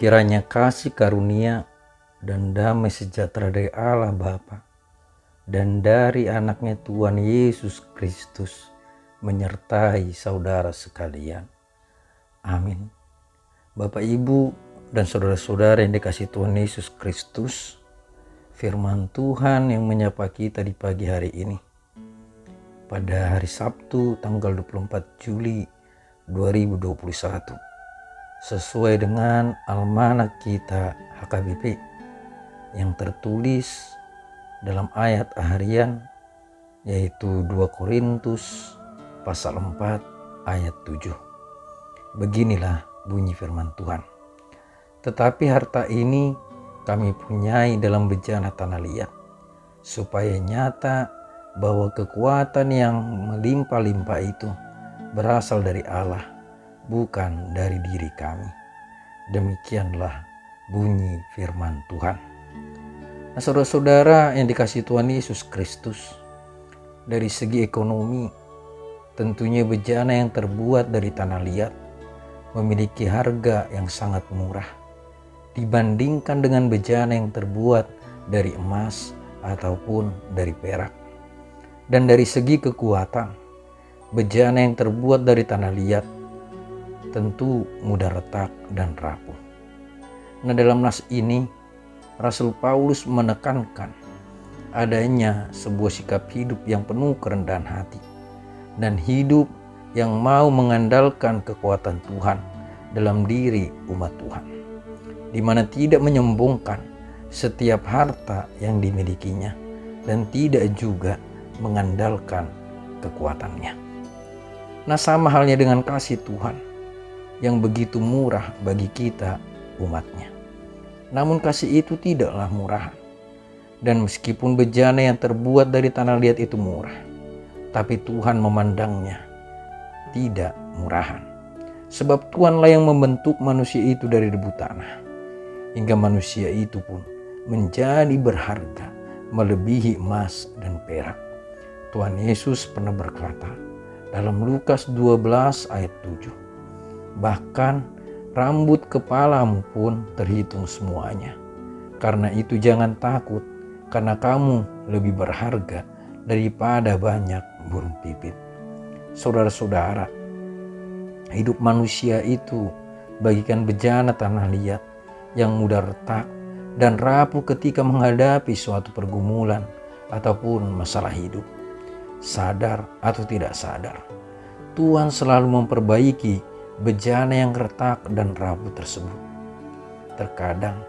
Kiranya kasih karunia dan damai sejahtera dari Allah Bapa dan dari anaknya Tuhan Yesus Kristus menyertai saudara sekalian. Amin. Bapak, Ibu, dan saudara-saudara yang dikasihi Tuhan Yesus Kristus, firman Tuhan yang menyapa kita di pagi hari ini. Pada hari Sabtu tanggal 24 Juli 2021. Sesuai dengan almanak kita HKBP yang tertulis dalam ayat harian yaitu 2 Korintus pasal 4 ayat 7. Beginilah bunyi firman Tuhan. Tetapi harta ini kami punyai dalam bejana tanah liat, supaya nyata bahwa kekuatan yang melimpah-limpah itu berasal dari Allah, bukan dari diri kami. Demikianlah bunyi firman Tuhan. Nah, saudara-saudara yang dikasihi Tuhan Yesus Kristus, dari segi ekonomi, tentunya bejana yang terbuat dari tanah liat memiliki harga yang sangat murah dibandingkan dengan bejana yang terbuat dari emas ataupun dari perak. Dan dari segi kekuatan, bejana yang terbuat dari tanah liat tentu mudah retak dan rapuh. Nah, dalam nas ini Rasul Paulus menekankan adanya sebuah sikap hidup yang penuh kerendahan hati dan hidup yang mau mengandalkan kekuatan Tuhan dalam diri umat Tuhan, di mana tidak menyombongkan setiap harta yang dimilikinya dan tidak juga mengandalkan kekuatannya. Nah, sama halnya dengan kasih Tuhan yang begitu murah bagi kita umatnya. Namun kasih itu tidaklah murahan. Dan meskipun bejana yang terbuat dari tanah liat itu murah, tapi Tuhan memandangnya tidak murahan. Sebab Tuhanlah yang membentuk manusia itu dari debu tanah, hingga manusia itu pun menjadi berharga melebihi emas dan perak. Tuhan Yesus pernah berkata dalam Lukas 12 ayat 7, bahkan rambut kepalamu pun terhitung semuanya. Karena itu jangan takut, karena kamu lebih berharga daripada banyak burung pipit. Saudara-saudara, hidup manusia itu bagikan bejana tanah liat yang mudah retak dan rapuh ketika menghadapi suatu pergumulan ataupun masalah hidup. Sadar atau tidak sadar, Tuhan selalu memperbaiki bejana yang retak dan rapuh tersebut. Terkadang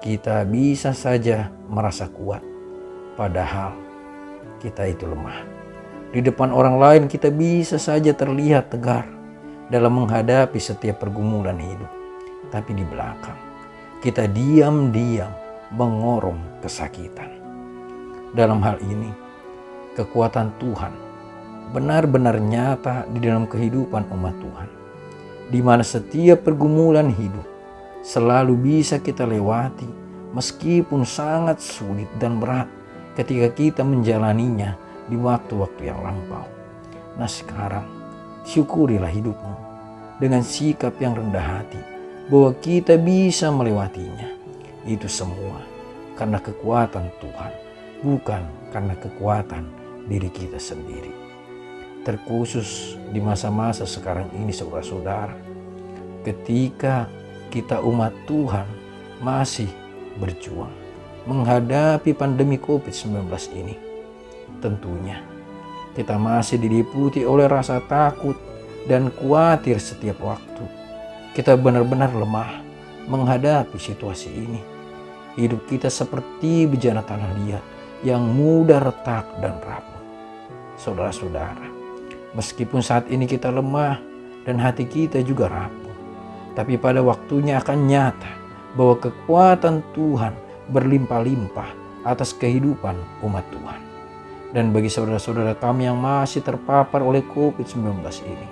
kita bisa saja merasa kuat, padahal kita itu lemah. Di depan orang lain kita bisa saja terlihat tegar dalam menghadapi setiap pergumulan hidup, tapi di belakang kita diam-diam mengorong kesakitan. Dalam hal ini, kekuatan Tuhan benar-benar nyata di dalam kehidupan umat Tuhan, di mana setiap pergumulan hidup selalu bisa kita lewati meskipun sangat sulit dan berat ketika kita menjalaninya di waktu-waktu yang lampau. Nah, sekarang syukurilah hidupmu dengan sikap yang rendah hati bahwa kita bisa melewatinya. Itu semua karena kekuatan Tuhan, bukan karena kekuatan diri kita sendiri. Terkhusus di masa-masa sekarang ini, saudara-saudara, ketika kita umat Tuhan masih berjuang menghadapi pandemi COVID-19 ini, tentunya kita masih diliputi oleh rasa takut dan khawatir setiap waktu. Kita benar-benar lemah menghadapi situasi ini. Hidup kita seperti bejana tanah liat yang mudah retak dan rapuh. Saudara-saudara, meskipun saat ini kita lemah dan hati kita juga rapuh, tapi pada waktunya akan nyata bahwa kekuatan Tuhan berlimpah-limpah atas kehidupan umat Tuhan. Dan bagi saudara-saudara kami yang masih terpapar oleh COVID-19 ini,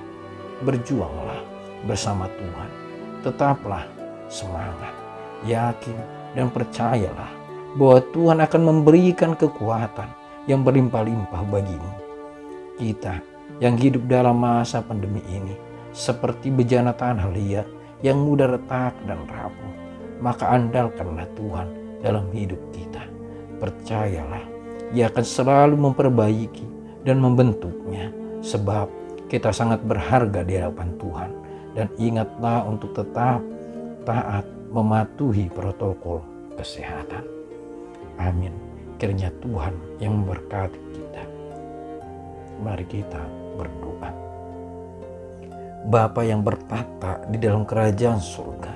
berjuanglah bersama Tuhan. Tetaplah semangat, yakin, dan percayalah bahwa Tuhan akan memberikan kekuatan yang berlimpah-limpah bagimu. Kita yang hidup dalam masa pandemi ini seperti bejana tanah liat yang mudah retak dan rapuh, maka andalkanlah Tuhan dalam hidup kita. Percayalah, Ia akan selalu memperbaiki dan membentuknya, sebab kita sangat berharga di hadapan Tuhan. Dan ingatlah untuk tetap taat mematuhi protokol kesehatan. Amin. Kiranya Tuhan yang memberkati kita. Mari kita berdoa. Bapa yang bertata di dalam kerajaan surga,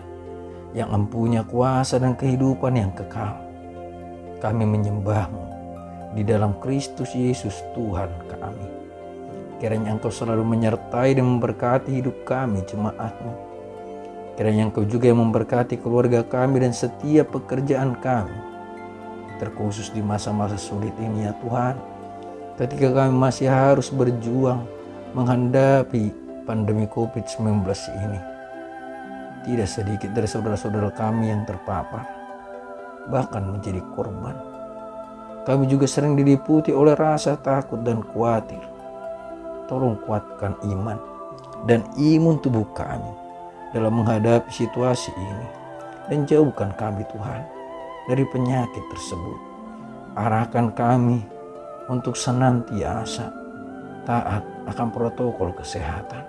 yang mempunyai kuasa dan kehidupan yang kekal, kami menyembah-Mu di dalam Kristus Yesus Tuhan kami. Kiranya Engkau selalu menyertai dan memberkati hidup kami jemaat-Mu. Kiranya Engkau juga yang memberkati keluarga kami dan setiap pekerjaan kami, terkhusus di masa-masa sulit ini ya Tuhan, ketika kami masih harus berjuang menghadapi pandemi COVID-19 ini. Tidak sedikit dari saudara-saudara kami yang terpapar, bahkan menjadi korban. Kami juga sering diliputi oleh rasa takut dan khawatir. Tolong kuatkan iman dan imun tubuh kami dalam menghadapi situasi ini, dan jauhkan kami Tuhan dari penyakit tersebut. Arahkan kami untuk senantiasa taat akan protokol kesehatan,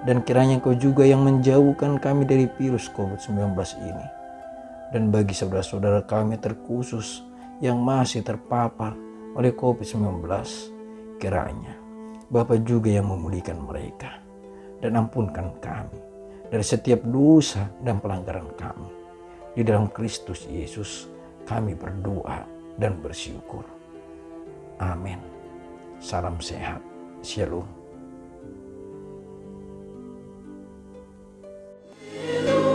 dan kiranya Engkau juga yang menjauhkan kami dari virus COVID-19 ini. Dan bagi saudara-saudara kami terkhusus yang masih terpapar oleh COVID-19, kiranya Bapa juga yang memulihkan mereka, dan ampunkan kami dari setiap dosa dan pelanggaran kami. Di dalam Kristus Yesus kami berdoa dan bersyukur. Amin. Salam sehat. Shalom. Thank you.